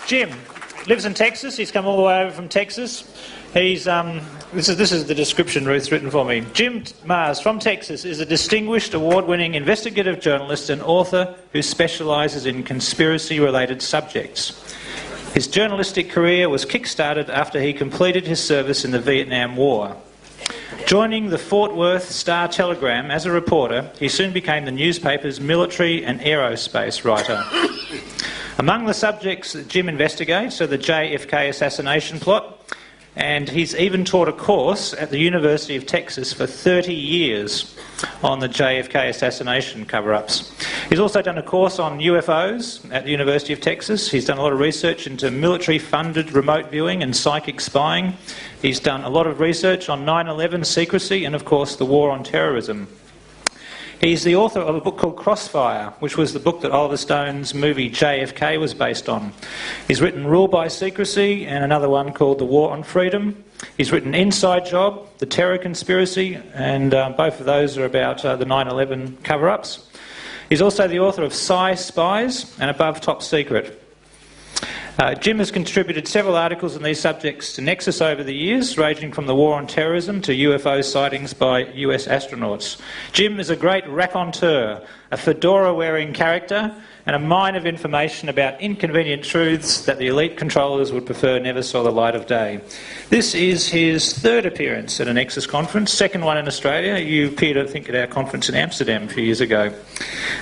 Jim lives in Texas. He's come all the way over from Texas. He's this is the description Ruth's written for me. Jim Mars from Texas is a distinguished award-winning investigative journalist and author who specialises in conspiracy-related subjects. His journalistic career was kick-started after he completed his service in the Vietnam War. Joining the Fort Worth Star-Telegram as a reporter, he soon became the newspaper's military and aerospace writer. Among the subjects that Jim investigates are the JFK assassination plot, and he's even taught a course at the University of Texas for 30 years on the JFK assassination cover-ups. He's also done a course on UFOs at the University of Texas. He's done a lot of research into military-funded remote viewing and psychic spying. He's done a lot of research on 9/11 secrecy and, of course, the war on terrorism. He's the author of a book called Crossfire, which was the book that Oliver Stone's movie JFK was based on. He's written Rule by Secrecy and another one called The War on Freedom. He's written Inside Job, The Terror Conspiracy, and both of those are about the 9/11 cover-ups. He's also the author of Psy Spies and Above Top Secret. Jim has contributed several articles on these subjects to Nexus over the years, ranging from the war on terrorism to UFO sightings by US astronauts. Jim is a great raconteur, a fedora-wearing character, and a mine of information about inconvenient truths that the elite controllers would prefer never saw the light of day. This is his third appearance at a Nexus conference, second one in Australia. You appeared, I think, at our conference in Amsterdam a few years ago.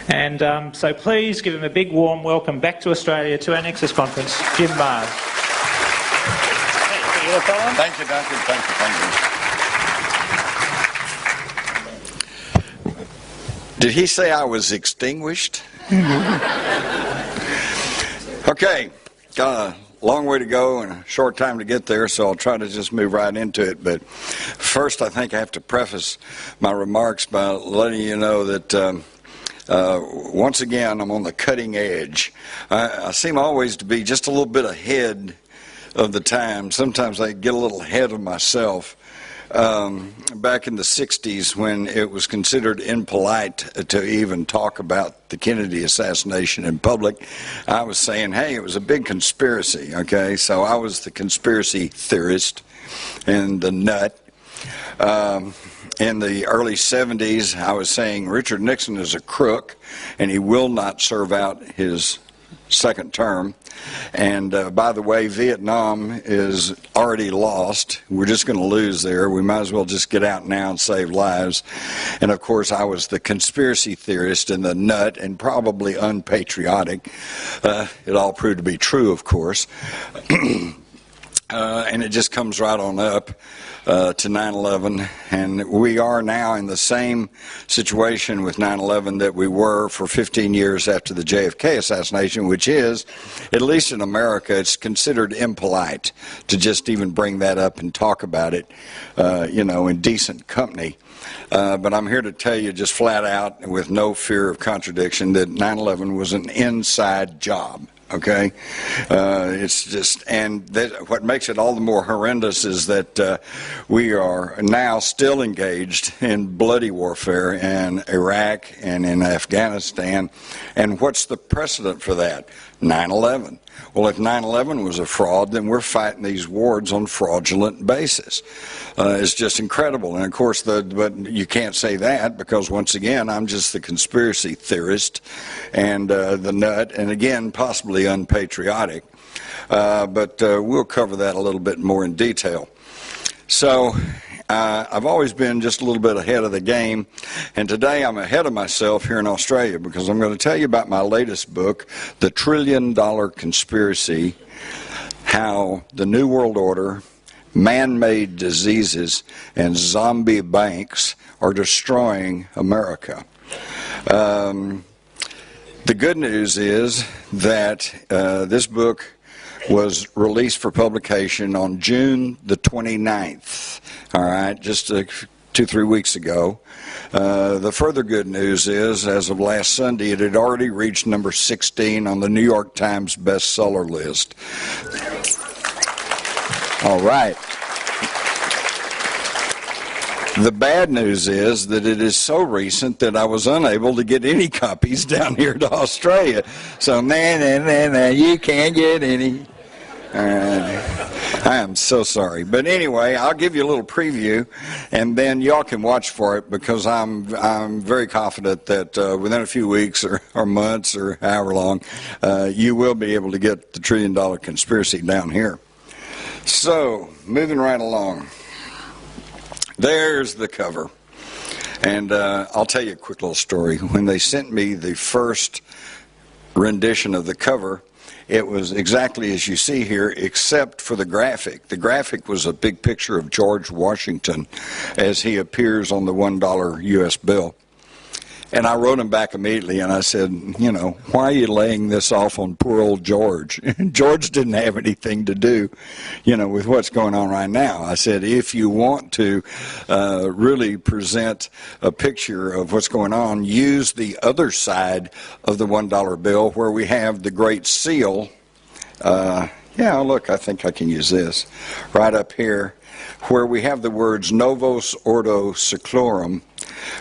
And so please give him a big warm welcome back to Australia to our Nexus conference, Jim Mars. Thank you, Duncan. Thank you. Did he say I was extinguished? Okay, got a long way to go and a short time to get there, so I'll try to just move right into it. But first, I think I have to preface my remarks by letting you know that once again, I'm on the cutting edge. I seem always to be just a little bit ahead of the time. Sometimes I get a little ahead of myself. Back in the 60s, when it was considered impolite to even talk about the Kennedy assassination in public, I was saying, hey, it was a big conspiracy, okay? So I was the conspiracy theorist and the nut. In the early 70s, I was saying Richard Nixon is a crook, and he will not serve out his second term. And by the way, Vietnam is already lost. We're just going to lose there. We might as well just get out now and save lives. And of course, I was the conspiracy theorist and the nut and probably unpatriotic. It all proved to be true, of course. And it just comes right on up to 9/11, and we are now in the same situation with 9/11 that we were for 15 years after the JFK assassination, which is, at least in America, it's considered impolite to just even bring that up and talk about it, in decent company. But I'm here to tell you just flat out, with no fear of contradiction, that 9/11 was an inside job. Okay, it's just, and what makes it all the more horrendous is that we are now still engaged in bloody warfare in Iraq and in Afghanistan. And what's the precedent for that? 9/11. Well, if 9/11 was a fraud, then we're fighting these wars on fraudulent basis. It's just incredible. And of course, but you can't say that because, once again, I'm just the conspiracy theorist and the nut, and again, possibly unpatriotic. But we'll cover that a little bit more in detail. So I've always been just a little bit ahead of the game, and today I'm ahead of myself here in Australia because I'm going to tell you about my latest book, The $1 Trillion Conspiracy: How the New World Order, Man-Made Diseases, and Zombie Banks Are Destroying America. The good news is that this book was released for publication on June the 29th, all right, just 2-3 weeks ago. The further good news is, as of last Sunday, it had already reached number 16 on the New York Times bestseller list. All right. The bad news is that it is so recent that I was unable to get any copies down here to Australia. So, you can't get any. I am so sorry. But anyway, I'll give you a little preview, and then y'all can watch for it, because I'm very confident that within a few weeks or months or however long, you will be able to get the $1 Trillion Conspiracy down here. So, moving right along. There's the cover. And I'll tell you a quick little story. When they sent me the first rendition of the cover, it was exactly as you see here, except for the graphic. The graphic was a big picture of George Washington as he appears on the $1 U.S. bill. And I wrote him back immediately, and I said, you know, why are you laying this off on poor old George? George didn't have anything to do, you know, with what's going on right now. I said, if you want to really present a picture of what's going on, use the other side of the $1 bill where we have the Great Seal. Yeah, look, I think I can use this right up here, where we have the words Novus Ordo Seclorum,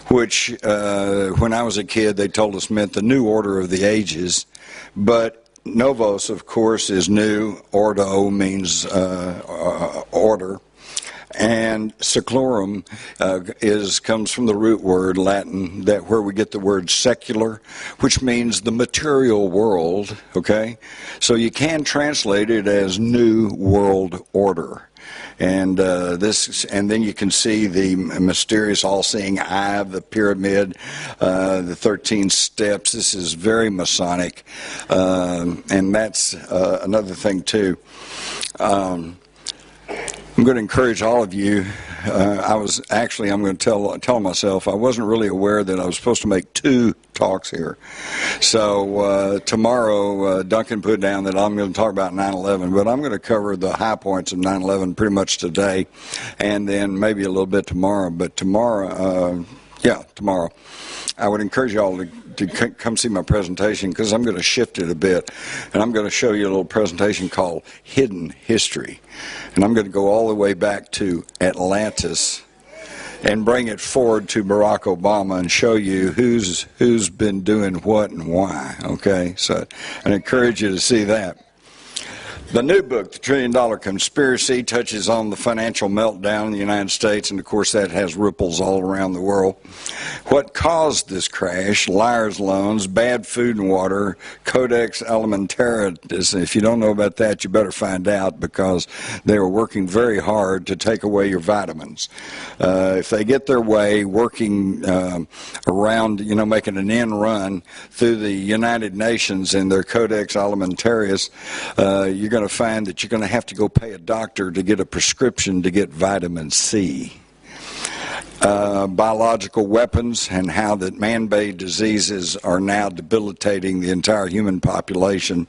which when I was a kid they told us meant the new order of the ages. But Novos, of course, is new. Ordo means order. And seclorum comes from the root word Latin, that where we get the word secular, which means the material world. Okay, so you can translate it as new world order. And and then you can see the mysterious all-seeing eye of the pyramid, the 13 steps. This is very Masonic, and that's another thing too. I'm going to encourage all of you. I'm going to tell myself I wasn't really aware that I was supposed to make 2 talks here. So tomorrow, Duncan put down that I'm going to talk about 9/11, but I'm going to cover the high points of 9/11 pretty much today, and then maybe a little bit tomorrow. But tomorrow, I would encourage you all to come see my presentation, because I'm going to shift it a bit, and I'm going to show you a little presentation called Hidden History. And I'm going to go all the way back to Atlantis and bring it forward to Barack Obama and show you who's been doing what and why. Okay, so I encourage you to see that. The new book, The $1 Trillion Conspiracy, touches on the financial meltdown in the United States, and of course that has ripples all around the world. What caused this crash? Liar's loans, bad food and water, Codex Alimentarius. If you don't know about that, you better find out, because they are working very hard to take away your vitamins. If they get their way, working around, you know, making an end run through the United Nations and their Codex Alimentarius, you're going to find that you're going to have to go pay a doctor to get a prescription to get vitamin C. Biological weapons, and how that man-made diseases are now debilitating the entire human population,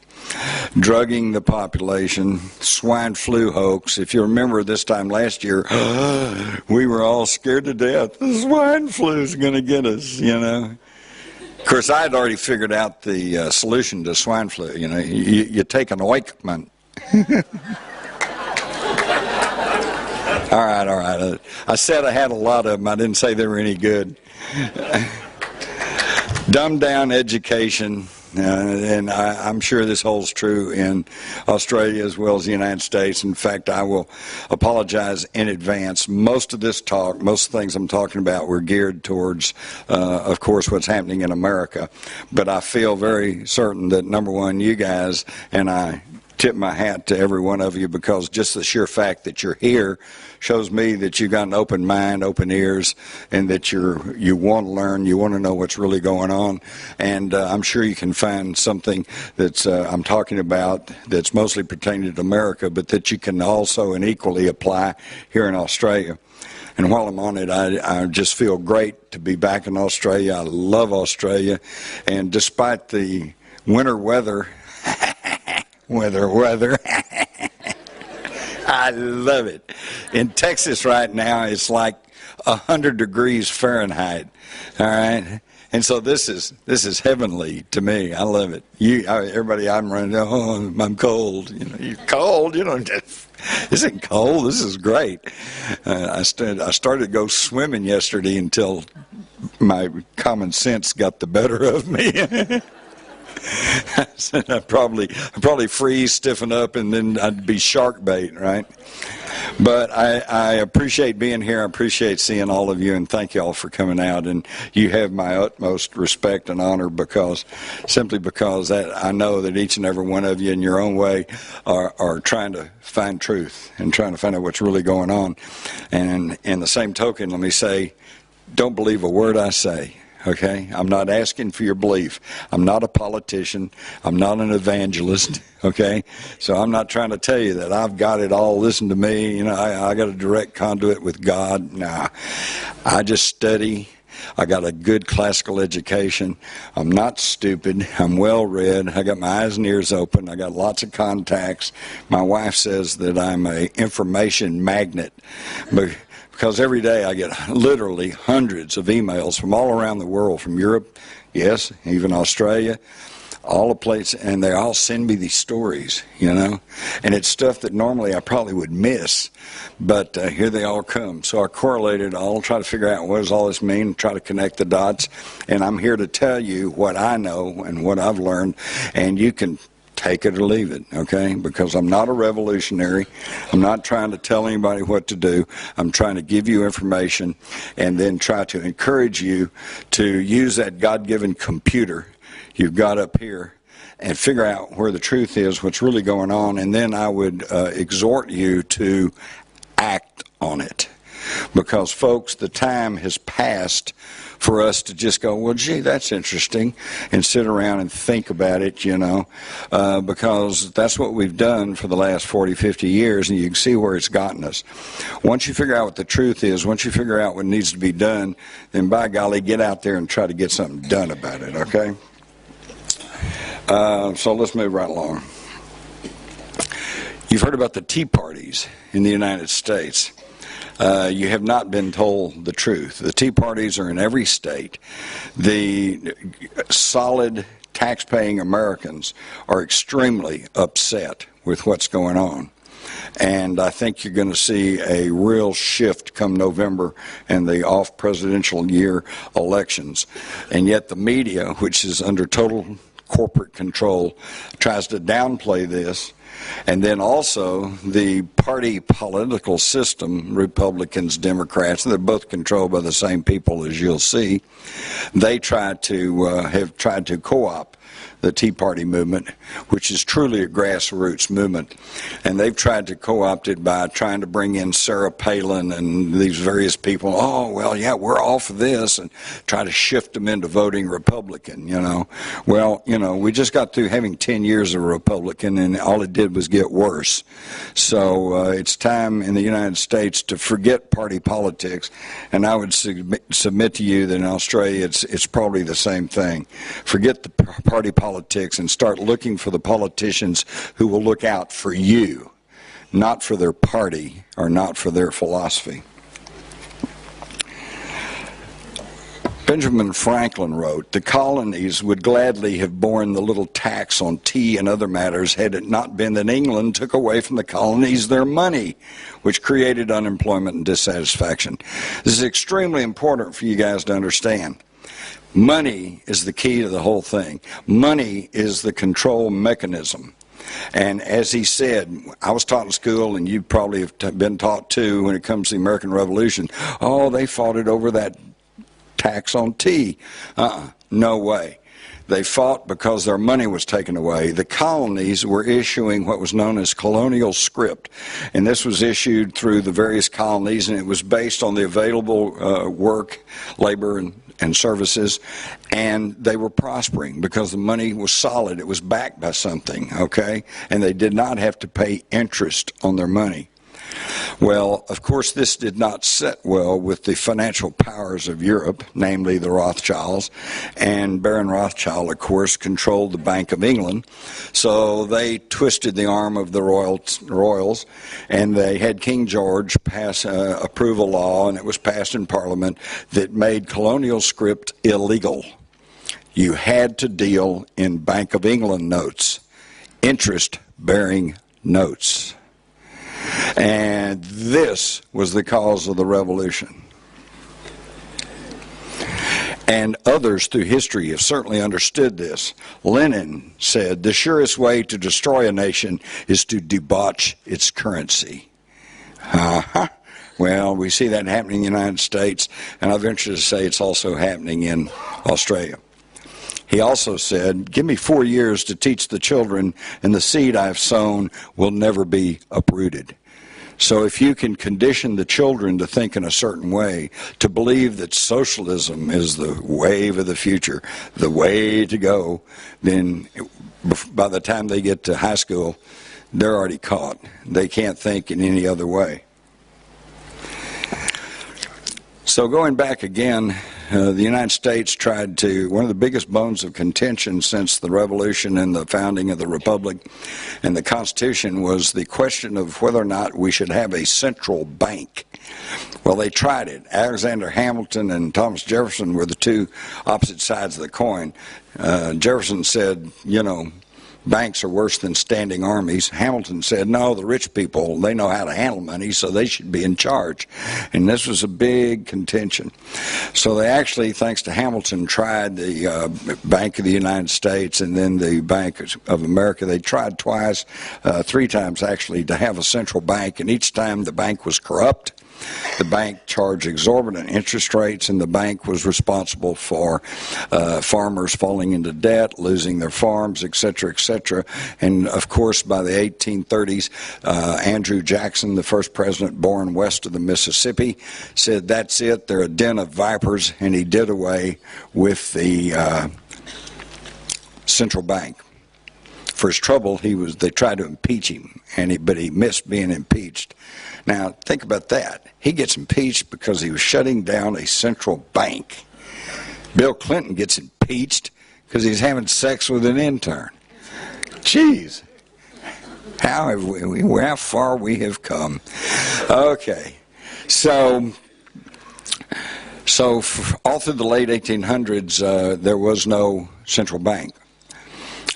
drugging the population, swine flu hoax. If you remember this time last year, we were all scared to death. The swine flu is going to get us, you know. Of course, I had already figured out the solution to swine flu. You know, you take an ointment. All right. I said I had a lot of them. I didn't say they were any good. Dumbed down education, and I'm sure this holds true in Australia as well as the United States. In fact, I will apologize in advance. Most of this talk, most of the things I'm talking about, were geared towards, of course, what's happening in America. But I feel very certain that, number one, you guys, and I tip my hat to every one of you, because just the sheer fact that you're here shows me that you've got an open mind, open ears, and that you want to learn, you want to know what's really going on. And I'm sure you can find something that's I'm talking about that's mostly pertaining to America, but that you can also and equally apply here in Australia. And while I'm on it, I just feel great to be back in Australia. I love Australia, and despite the winter weather, weather. I love it. In Texas right now, it's like 100 degrees Fahrenheit. All right, and so this is heavenly to me. I love it. Everybody I'm running, oh, I'm cold. You know, you're cold. You know, this isn't cold. This is great. I started to go swimming yesterday until my common sense got the better of me. I said I'd probably freeze, stiffen up, and then I'd be shark bait, right? But I appreciate being here. I appreciate seeing all of you, and thank you all for coming out. And you have my utmost respect and honor simply because that I know that each and every one of you in your own way are trying to find truth and trying to find out what's really going on. And in the same token, let me say, don't believe a word I say. Okay, I'm not asking for your belief. I'm not a politician. I'm not an evangelist. Okay, so I'm not trying to tell you that I've got it all. Listen to me. You know, I got a direct conduit with God. Nah, I just study. I got a good classical education. I'm not stupid. I'm well read. I got my eyes and ears open. I got lots of contacts. My wife says that I'm an information magnet. Because every day I get literally hundreds of emails from all around the world, from Europe, yes, even Australia, all the places, and they all send me these stories, you know. And it's stuff that normally I probably would miss, but here they all come. So I correlated all, try to figure out what does all this mean, try to connect the dots. And I'm here to tell you what I know and what I've learned, and you can take it or leave it, okay? Because I'm not a revolutionary. I'm not trying to tell anybody what to do. I'm trying to give you information and then try to encourage you to use that God-given computer you've got up here and figure out where the truth is, what's really going on, and then I would exhort you to act on it. Because, folks, the time has passed for us to just go, well, gee, that's interesting, and sit around and think about it, you know, because that's what we've done for the last 40, 50 years, and you can see where it's gotten us. Once you figure out what the truth is, once you figure out what needs to be done, then by golly, get out there and try to get something done about it, okay? So let's move right along. You've heard about the tea parties in the United States. You have not been told the truth. The tea parties are in every state. The solid tax-paying Americans are extremely upset with what's going on. And I think you're going to see a real shift come November and the off-presidential year elections. And yet the media, which is under total corporate control, tries to downplay this. And then also the party political system, Republicans, Democrats, they're both controlled by the same people, as you'll see. They have tried to co-opt the Tea Party movement, which is truly a grassroots movement. And they've tried to co-opt it by trying to bring in Sarah Palin and these various people. Oh, well, yeah, we're all for this, and try to shift them into voting Republican, you know. Well, you know, we just got through having 10 years of Republican, and all it did was get worse. So it's time in the United States to forget party politics, and I would submit to you that in Australia it's probably the same thing. Forget the party politics and start looking for the politicians who will look out for you, not for their party or not for their philosophy. Benjamin Franklin wrote, "The colonies would gladly have borne the little tax on tea and other matters had it not been that England took away from the colonies their money, which created unemployment and dissatisfaction." This is extremely important for you guys to understand. Money is the key to the whole thing. Money is the control mechanism. And as he said, I was taught in school, and you probably have been taught too when it comes to the American Revolution, oh, they fought it over that tax on tea. No way. They fought because their money was taken away. The colonies were issuing what was known as colonial script, and this was issued through the various colonies, and it was based on the available work, labor, and services, and they were prospering because the money was solid. It was backed by something, okay? And they did not have to pay interest on their money. Well, of course, this did not sit well with the financial powers of Europe, namely the Rothschilds. And Baron Rothschild, of course, controlled the Bank of England. So they twisted the arm of the royals, and they had King George approve a law, and it was passed in Parliament, that made colonial script illegal. You had to deal in Bank of England notes, interest-bearing notes. And this was the cause of the revolution. and others through history have certainly understood this. Lenin said, the surest way to destroy a nation is to debauch its currency. Well, we see that happening in the United States, and I venture to say it's also happening in Australia. He also said, give me 4 years to teach the children, and the seed I've sown will never be uprooted. So if you can condition the children to think in a certain way, to believe that socialism is the wave of the future, the way to go, then by the time they get to high school, they're already caught. They can't think in any other way. So going back again, the United States tried to, one of the biggest bones of contention since the Revolution and the founding of the Republic and the Constitution was the question of whether or not we should have a central bank. Well, they tried it. Alexander Hamilton and Thomas Jefferson were the two opposite sides of the coin. Jefferson said, you know, banks are worse than standing armies. Hamilton said, no, the rich people, they know how to handle money, so they should be in charge. And this was a big contention. So they actually, thanks to Hamilton, tried the Bank of the United States and then the Bank of America. They tried twice, 3 times actually, to have a central bank, and each time the bank was corrupt. The bank charged exorbitant interest rates, and the bank was responsible for farmers falling into debt, losing their farms, etc., etc. And, of course, by the 1830s, Andrew Jackson, the first president born west of the Mississippi, said, that's it, they're a den of vipers, and he did away with the central bank. For his trouble, they tried to impeach him, but he missed being impeached. Now, think about that. He gets impeached because he was shutting down a central bank. Bill Clinton gets impeached because he's having sex with an intern. Jeez. How far we have come. Okay. So all through the late 1800s, there was no central bank.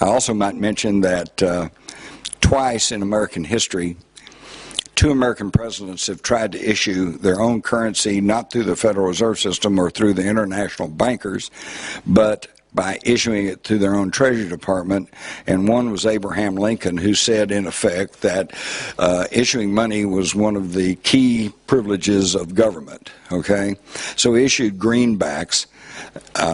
I also might mention that twice in American history, 2 American presidents have tried to issue their own currency, not through the Federal Reserve System or through the international bankers, but by issuing it through their own Treasury Department. And one was Abraham Lincoln, who said, in effect, that issuing money was one of the key privileges of government. Okay? So he issued greenbacks,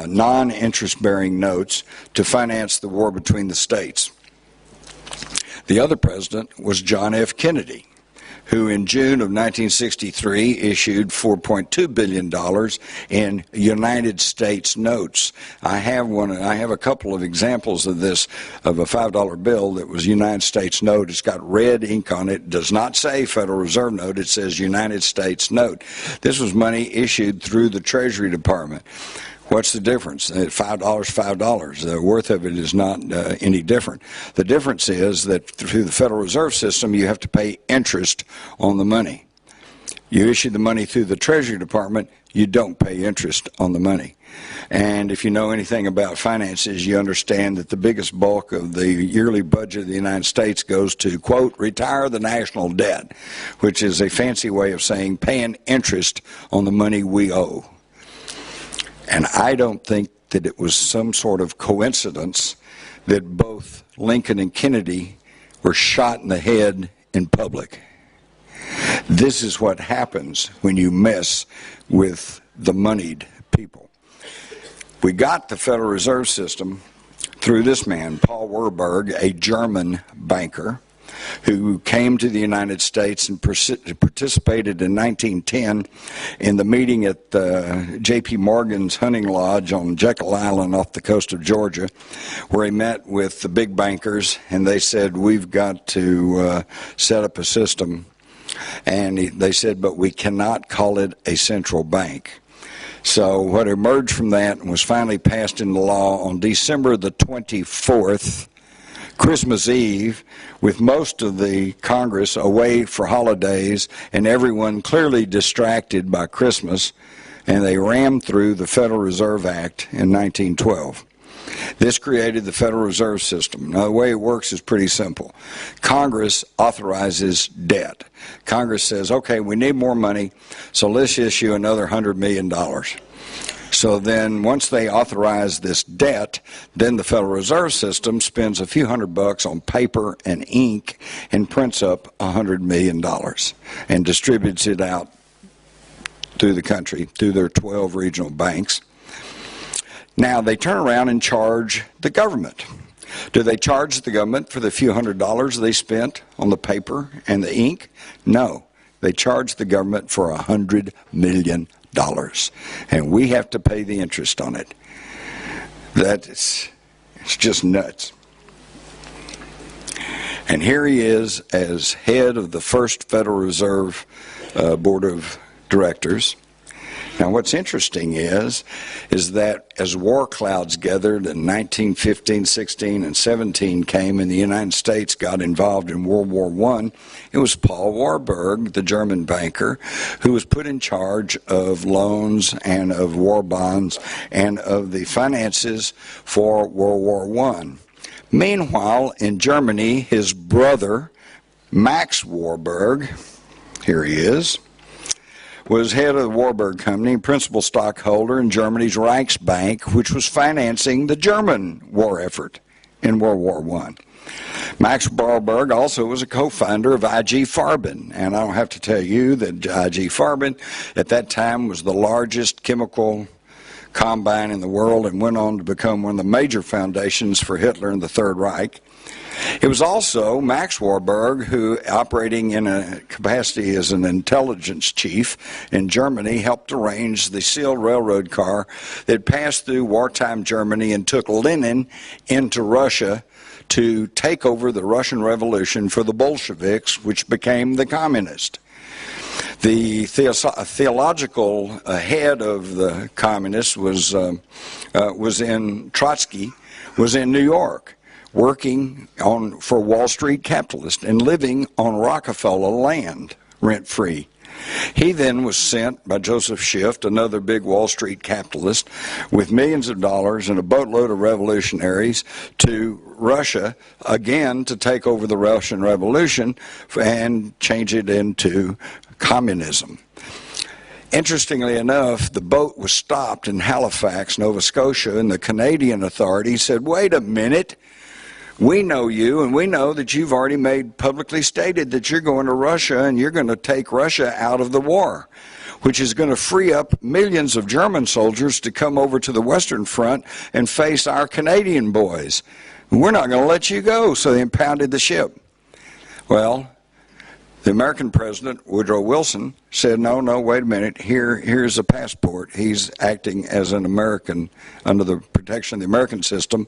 non-interest-bearing notes, to finance the war between the states. The other president was John F. Kennedy, who in June of 1963 issued $4.2 billion in United States notes. I have a couple of examples of this, of a $5 bill that was United States note. It's got red ink on it. It does not say Federal Reserve note. It says United States note. This was money issued through the Treasury Department. What's the difference? $5, $5. The worth of it is not any different. The difference is that through the Federal Reserve System, you have to pay interest on the money. You issue the money through the Treasury Department, you don't pay interest on the money. And if you know anything about finances, you understand that the biggest bulk of the yearly budget of the United States goes to, quote, retire the national debt, which is a fancy way of saying paying interest on the money we owe. And I don't think that it was some sort of coincidence that both Lincoln and Kennedy were shot in the head in public. This is what happens when you mess with the moneyed people. We got the Federal Reserve System through this man, Paul Warburg, a German banker, who came to the United States and participated in 1910 in the meeting at J.P. Morgan's hunting lodge on Jekyll Island off the coast of Georgia, where he met with the big bankers, and they said, we've got to set up a system. And they said, but we cannot call it a central bank. So what emerged from that was finally passed into law on December the 24th, Christmas Eve, with most of the Congress away for holidays and everyone clearly distracted by Christmas, and they rammed through the Federal Reserve Act in 1912. This created the Federal Reserve System. Now, the way it works is pretty simple. Congress authorizes debt. Congress says, okay, we need more money, so let's issue another $100 million. So then once they authorize this debt, then the Federal Reserve System spends a few $100 on paper and ink and prints up $100 million and distributes it out through the country, through their 12 regional banks. Now they turn around and charge the government. Do they charge the government for the few $100 they spent on the paper and the ink? No. They charge the government for $100 million. And we have to pay the interest on it. It's just nuts. And here he is as head of the first Federal Reserve Board of Directors. Now what's interesting is that as war clouds gathered in 1915, 16, and 17 came and the United States got involved in World War I, it was Paul Warburg, the German banker, who was put in charge of loans and of war bonds and of the finances for World War I. Meanwhile, in Germany, his brother, Max Warburg, here he is, was head of the Warburg Company, principal stockholder in Germany's Reichsbank, which was financing the German war effort in World War I. Max Warburg also was a co-founder of IG Farben, and I don't have to tell you that IG Farben at that time was the largest chemical combine in the world and went on to become one of the major foundations for Hitler and the Third Reich. It was also Max Warburg who, operating in a capacity as an intelligence chief in Germany, helped arrange the sealed railroad car that passed through wartime Germany and took Lenin into Russia to take over the Russian Revolution for the Bolsheviks, which became the communists. The theological head of the communists was Trotsky, was in New York, working for Wall Street capitalists and living on Rockefeller land rent-free. He then was sent by Joseph Schiff, another big Wall Street capitalist, with millions of dollars and a boatload of revolutionaries to Russia, again to take over the Russian Revolution and change it into communism. Interestingly enough, the boat was stopped in Halifax, Nova Scotia, and the Canadian authorities said, wait a minute, we know you, and we know that you've already publicly stated that you're going to Russia and you're going to take Russia out of the war, which is going to free up millions of German soldiers to come over to the Western Front and face our Canadian boys. We're not going to let you go, so they impounded the ship. Well, the American president, Woodrow Wilson, said, no, wait a minute, here's a passport. He's acting as an American under the protection of the American system,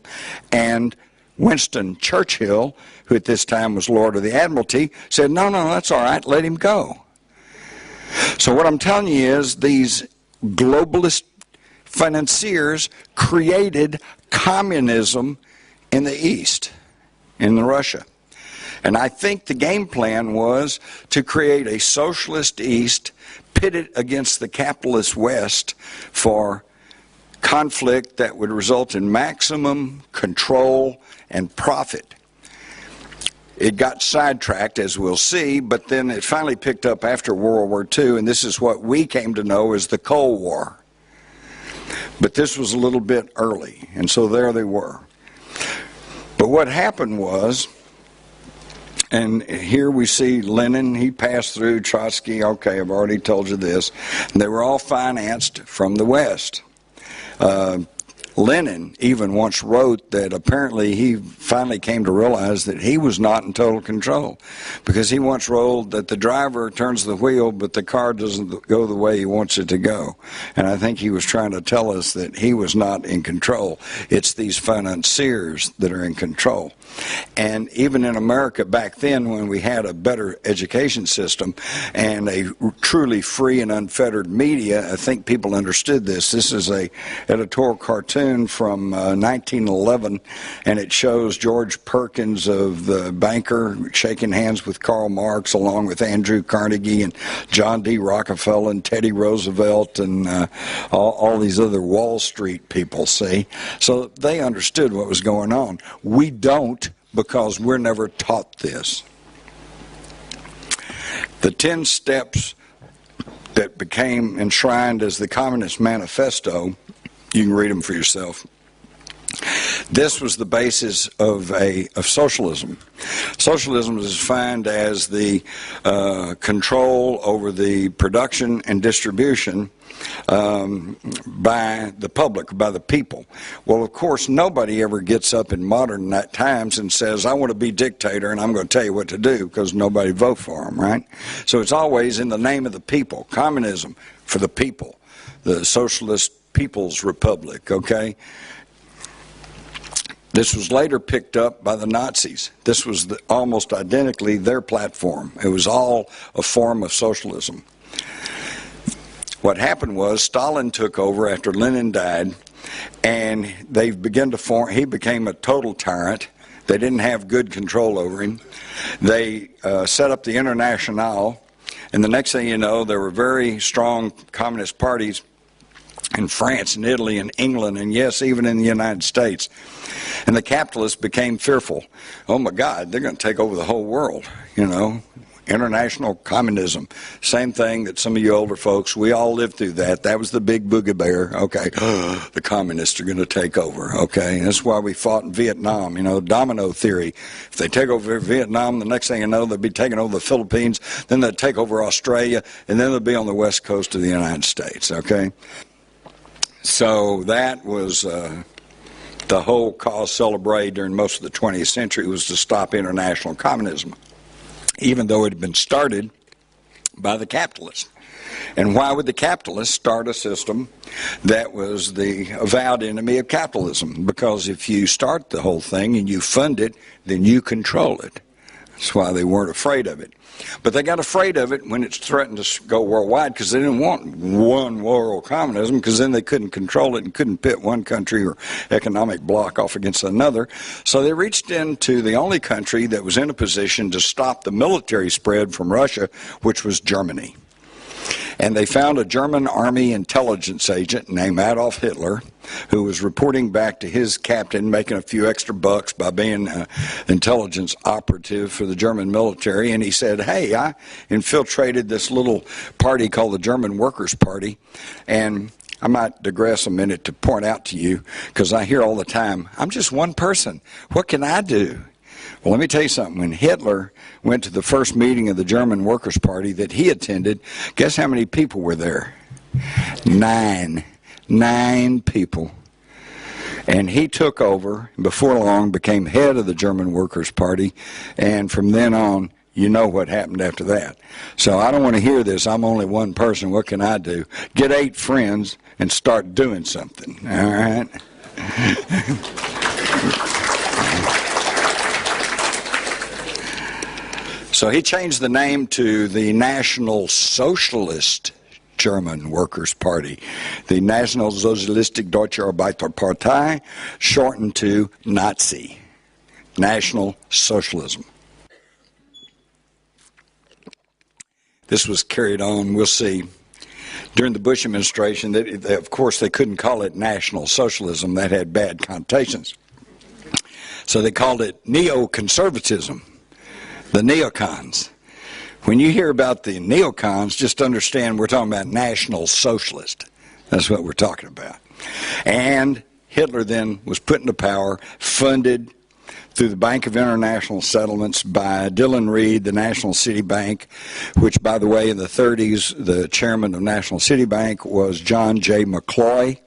and Winston Churchill, who at this time was Lord of the Admiralty, said, no, that's all right, let him go. So what I'm telling you is these globalist financiers created communism in the East, in Russia. And I think the game plan was to create a socialist East pitted against the capitalist West for conflict that would result in maximum control and profit. It got sidetracked, as we'll see, but then it finally picked up after World War II, and this is what we came to know as the Cold War. But this was a little bit early, and so there they were. But what happened was, and here we see Lenin, he passed through Trotsky, okay, I've already told you this, and they were all financed from the West. Lenin even once wrote that apparently he finally came to realize that he was not in total control, because he once wrote that the driver turns the wheel but the car doesn't go the way he wants it to go. And I think he was trying to tell us that he was not in control. It's these financiers that are in control. And even in America back then, when we had a better education system and a truly free and unfettered media, I think people understood this. This is a editorial cartoon from 1911, and it shows George Perkins of the banker shaking hands with Karl Marx along with Andrew Carnegie and John D. Rockefeller and Teddy Roosevelt and all these other Wall Street people, see? So they understood what was going on. We don't, because we're never taught this. The 10 steps that became enshrined as the Communist Manifesto You can read them for yourself. This was the basis of socialism. Socialism is defined as the control over the production and distribution by the public, by the people. Well, of course, nobody ever gets up in modern times and says, I want to be dictator and I'm going to tell you what to do, because nobody vote for them, right? So it's always in the name of the people. Communism for the people. The Socialist People's Republic, okay? This was later picked up by the Nazis. This was almost identically their platform. It was all a form of socialism. What happened was Stalin took over after Lenin died, and they began to form. He became a total tyrant. They didn't have good control over him. They set up the Internationale, and the next thing you know, there were very strong communist parties in France and Italy and England, and yes, even in the United States. And the capitalists became fearful. Oh my God, they're going to take over the whole world, you know. International communism. Same thing that some of you older folks, we all lived through that. That was the big boogie bear. Okay, the communists are going to take over. Okay, and that's why we fought in Vietnam, you know, domino theory. If they take over Vietnam, the next thing you know, they'll be taking over the Philippines, then they'll take over Australia, and then they'll be on the west coast of the United States, okay? So that was the whole cause celebre during most of the 20th century, was to stop international communism, even though it had been started by the capitalists. And why would the capitalists start a system that was the avowed enemy of capitalism? Because if you start the whole thing and you fund it, then you control it. That's why they weren't afraid of it. But they got afraid of it when it threatened to go worldwide, because they didn't want one world communism, because then they couldn't control it and couldn't pit one country or economic bloc off against another. So they reached into the only country that was in a position to stop the military spread from Russia, which was Germany. And they found a German army intelligence agent named Adolf Hitler, who was reporting back to his captain, making a few extra bucks by being an intelligence operative for the German military. And he said, hey, I infiltrated this little party called the German Workers' Party. And I might digress a minute to point out to you, because I hear all the time, I'm just one person. What can I do? Well, let me tell you something. When Hitler went to the first meeting of the German Workers' Party that he attended, guess how many people were there? 9. 9 people. And he took over, and before long became head of the German Workers' Party, and from then on, you know what happened after that. So I don't want to hear this, I'm only one person, what can I do? Get 8 friends and start doing something, all right? So he changed the name to the National Socialist German Workers' Party, the National Sozialistische Deutsche Arbeiterpartei, shortened to Nazi, National Socialism. This was carried on, we'll see, during the Bush administration. Of course, they couldn't call it National Socialism. That had bad connotations. So they called it neoconservatism. The neocons. When you hear about the neocons, just understand we're talking about National Socialist. That's what we're talking about. And Hitler then was put into power, funded through the Bank of International Settlements by Dillon Reed, the National City Bank, which, by the way, in the 30s, the chairman of National City Bank was John J. McCloy.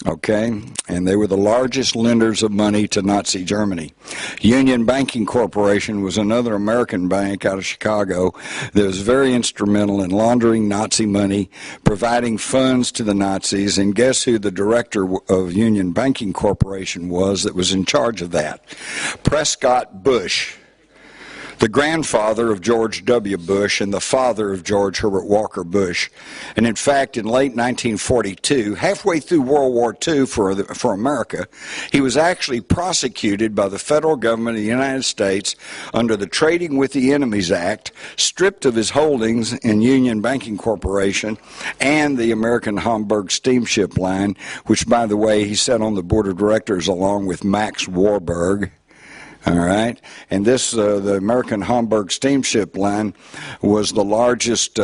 Okay, and they were the largest lenders of money to Nazi Germany. Union Banking Corporation was another American bank out of Chicago that was very instrumental in laundering Nazi money, providing funds to the Nazis, and guess who the director of Union Banking Corporation was that was in charge of that? Prescott Bush, the grandfather of George W. Bush and the father of George Herbert Walker Bush. And in fact, in late 1942, halfway through World War II for America, he was actually prosecuted by the federal government of the United States under the Trading with the Enemies Act, stripped of his holdings in Union Banking Corporation and the American Hamburg Steamship Line, which, by the way, he sat on the board of directors along with Max Warburg. All right, and this, the American Hamburg Steamship Line was the largest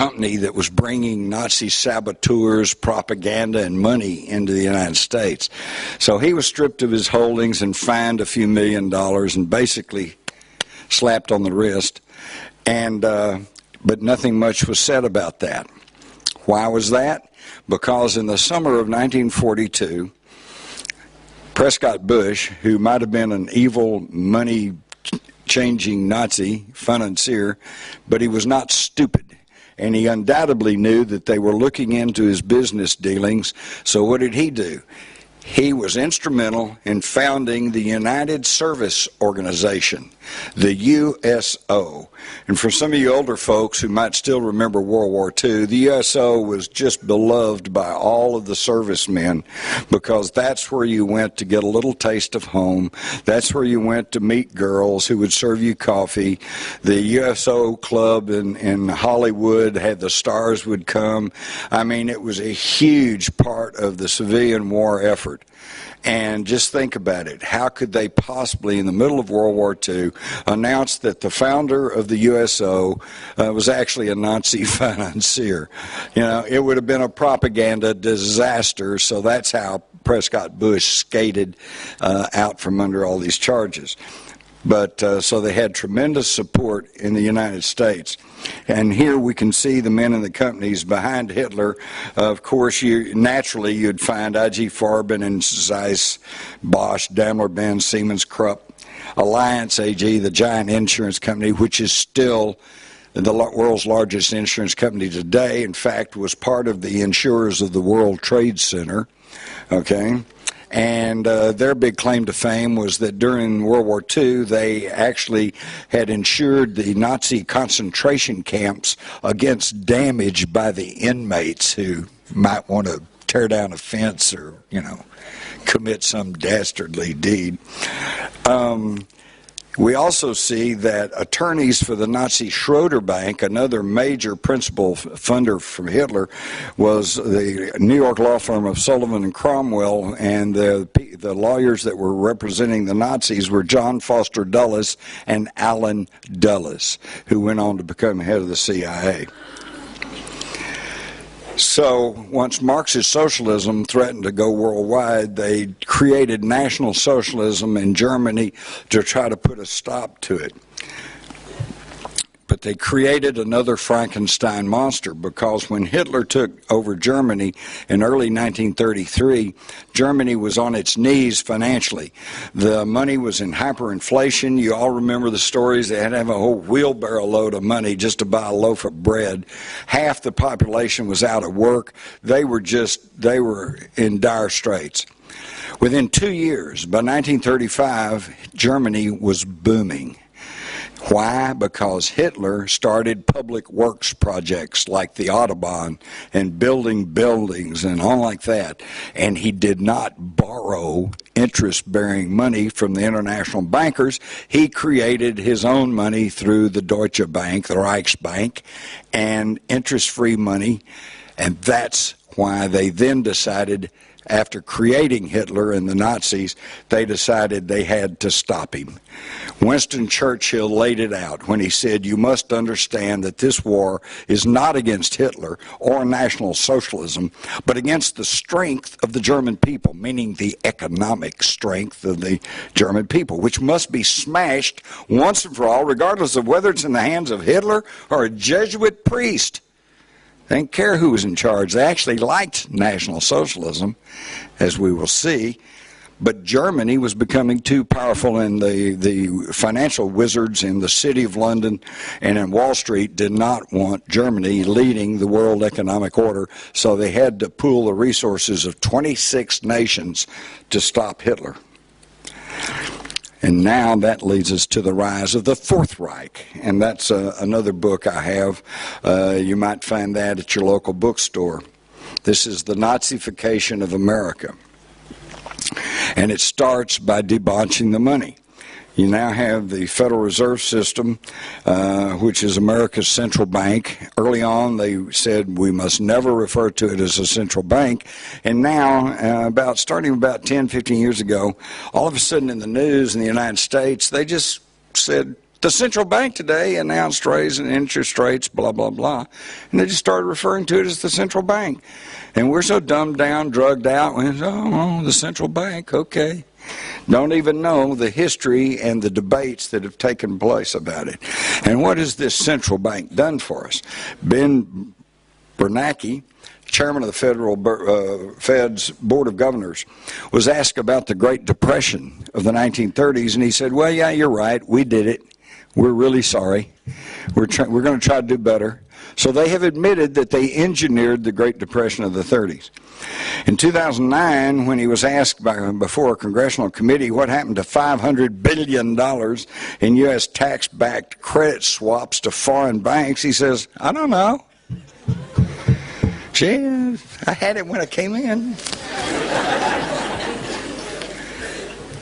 company that was bringing Nazi saboteurs, propaganda, and money into the United States. So he was stripped of his holdings and fined a few $1 million and basically slapped on the wrist. And but nothing much was said about that. Why was that? Because in the summer of 1942, Prescott Bush, who might have been an evil, money-changing Nazi financier, but he was not stupid. And he undoubtedly knew that they were looking into his business dealings. So what did he do? He was instrumental in founding the United Service Organization, the USO. And for some of you older folks who might still remember World War II, the USO was just beloved by all of the servicemen because that's where you went to get a little taste of home. That's where you went to meet girls who would serve you coffee. The USO club in Hollywood had the stars would come. I mean, it was a huge part of the civilian war effort. And just think about it. How could they possibly, in the middle of World War II, announce that the founder of the USO was actually a Nazi financier? You know, it would have been a propaganda disaster, so that's how Prescott Bush skated out from under all these charges. But so they had tremendous support in the United States. And here we can see the men in the companies behind Hitler. Of course, naturally you'd find I.G. Farben and Zeiss, Bosch, Daimler-Benz, Siemens, Krupp, Alliance AG, the giant insurance company, which is still the world's largest insurance company today. In fact, was part of the insurers of the World Trade Center. Okay. And their big claim to fame was that during World War II, they actually had insured the Nazi concentration camps against damage by the inmates who might want to tear down a fence or, you know, commit some dastardly deed. We also see that attorneys for the Nazi Schroeder Bank, another major principal funder from Hitler, was the New York law firm of Sullivan and Cromwell, and the lawyers that were representing the Nazis were John Foster Dulles and Allen Dulles, who went on to become head of the CIA. So once Marxist socialism threatened to go worldwide, they created National Socialism in Germany to try to put a stop to it. But they created another Frankenstein monster, because when Hitler took over Germany in early 1933, Germany was on its knees financially. The money was in hyperinflation. You all remember the stories. They had to have a whole wheelbarrow load of money just to buy a loaf of bread. Half the population was out of work. They were in dire straits. Within 2 years, by 1935, Germany was booming. Why? Because Hitler started public works projects like the Autobahn and building buildings and all like that. And he did not borrow interest-bearing money from the international bankers. He created his own money through the Deutsche Bank, the Reichsbank, and interest-free money. And that's why they then decided, after creating Hitler and the Nazis, they decided they had to stop him. Winston Churchill laid it out when he said, "You must understand that this war is not against Hitler or National Socialism, but against the strength of the German people," meaning the economic strength of the German people, which must be smashed once and for all, regardless of whether it's in the hands of Hitler or a Jesuit priest. They didn't care who was in charge. They actually liked National Socialism, as we will see. But Germany was becoming too powerful, and the financial wizards in the City of London and in Wall Street did not want Germany leading the world economic order, so they had to pool the resources of 26 nations to stop Hitler. And now that leads us to the rise of the Fourth Reich, and that's another book I have. You might find that at your local bookstore. This is The Nazification of America, and it starts by debauching the money. You now have the Federal Reserve System, which is America's central bank. Early on, they said we must never refer to it as a central bank. And now, starting about 10, 15 years ago, all of a sudden in the news in the United States, they just said The central bank today announced raising interest rates, blah, blah, blah. And they just started referring to it as the central bank. And we're so dumbed down, drugged out, we say, oh, the central bank, okay. Don't even know the history and the debates that have taken place about it. And what has this central bank done for us? Ben Bernanke, chairman of the Fed's Board of Governors, was asked about the Great Depression of the 1930s, and he said, well, yeah, you're right, we did it. We're really sorry. We're going to try to do better. So they have admitted that they engineered the Great Depression of the 30s. In 2009, when he was asked before a congressional committee what happened to $500 billion in U.S. tax-backed credit swaps to foreign banks, he says, I don't know. Gee, I had it when I came in.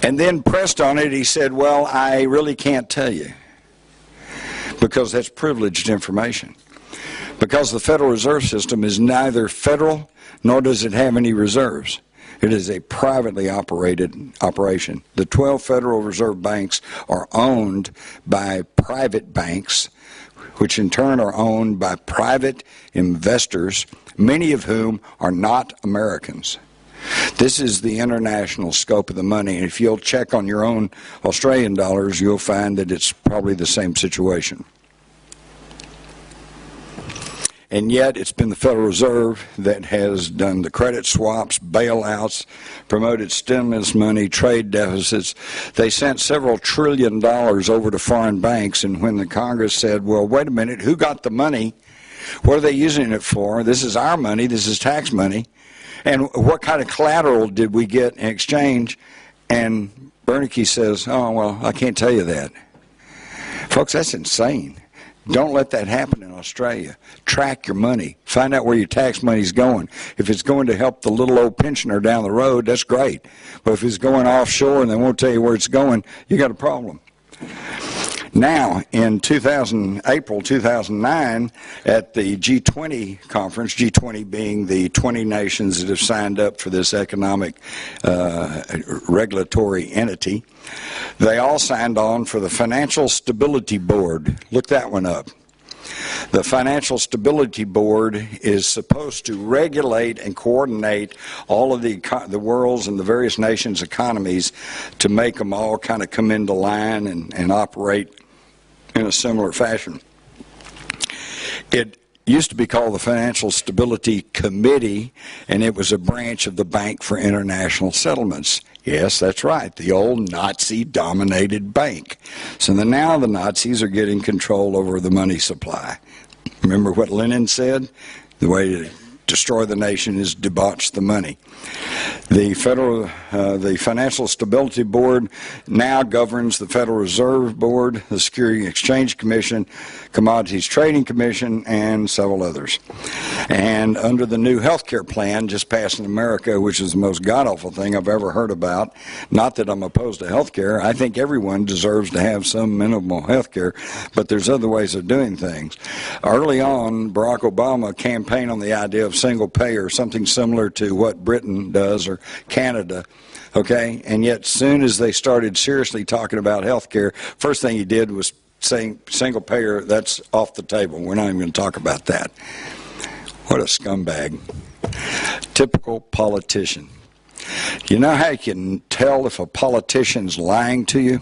And then pressed on it, he said, well, I really can't tell you, because that's privileged information. Because the Federal Reserve System is neither federal nor does it have any reserves. It is a privately operated operation. The 12 Federal Reserve banks are owned by private banks, which in turn are owned by private investors, many of whom are not Americans. This is the international scope of the money, and if you'll check on your own Australian dollars, you'll find that it's probably the same situation. And yet it's been the Federal Reserve that has done the credit swaps, bailouts, promoted stimulus money, trade deficits. They sent several $1 trillion over to foreign banks, and when the Congress said, well, wait a minute, who got the money? What are they using it for? This is our money, this is tax money. And what kind of collateral did we get in exchange? And Bernanke says, oh, well, I can't tell you that. Folks, that's insane. Don't let that happen in Australia. Track your money. Find out where your tax money's going. If it's going to help the little old pensioner down the road, that's great. But if it's going offshore and they won't tell you where it's going, you got a problem. Now, in April 2009, at the G20 conference, G20 being the 20 nations that have signed up for this economic regulatory entity, they all signed on for the Financial Stability Board. Look that one up. The Financial Stability Board is supposed to regulate and coordinate all of the world's and the various nations' economies to make them all kind of come into line and operate in a similar fashion. It used to be called the Financial Stability Committee, and it was a branch of the Bank for International Settlements. Yes, that's right, the old Nazi-dominated bank. So now the Nazis are getting control over the money supply. Remember what Lenin said? The way to destroy the nation is debauch the money. The Financial Stability Board now governs the Federal Reserve Board, the Securities and Exchange Commission, Commodities Trading Commission, and several others. And under the new health care plan just passed in America, which is the most god-awful thing I've ever heard about, not that I'm opposed to health care, I think everyone deserves to have some minimal health care, but there's other ways of doing things. Early on, Barack Obama campaigned on the idea of single payer, something similar to what Britain does or Canada, okay? And yet, soon as they started seriously talking about health care, first thing he did was saying single payer, that's off the table. We're not even going to talk about that. What a scumbag. Typical politician. You know how you can tell if a politician's lying to you?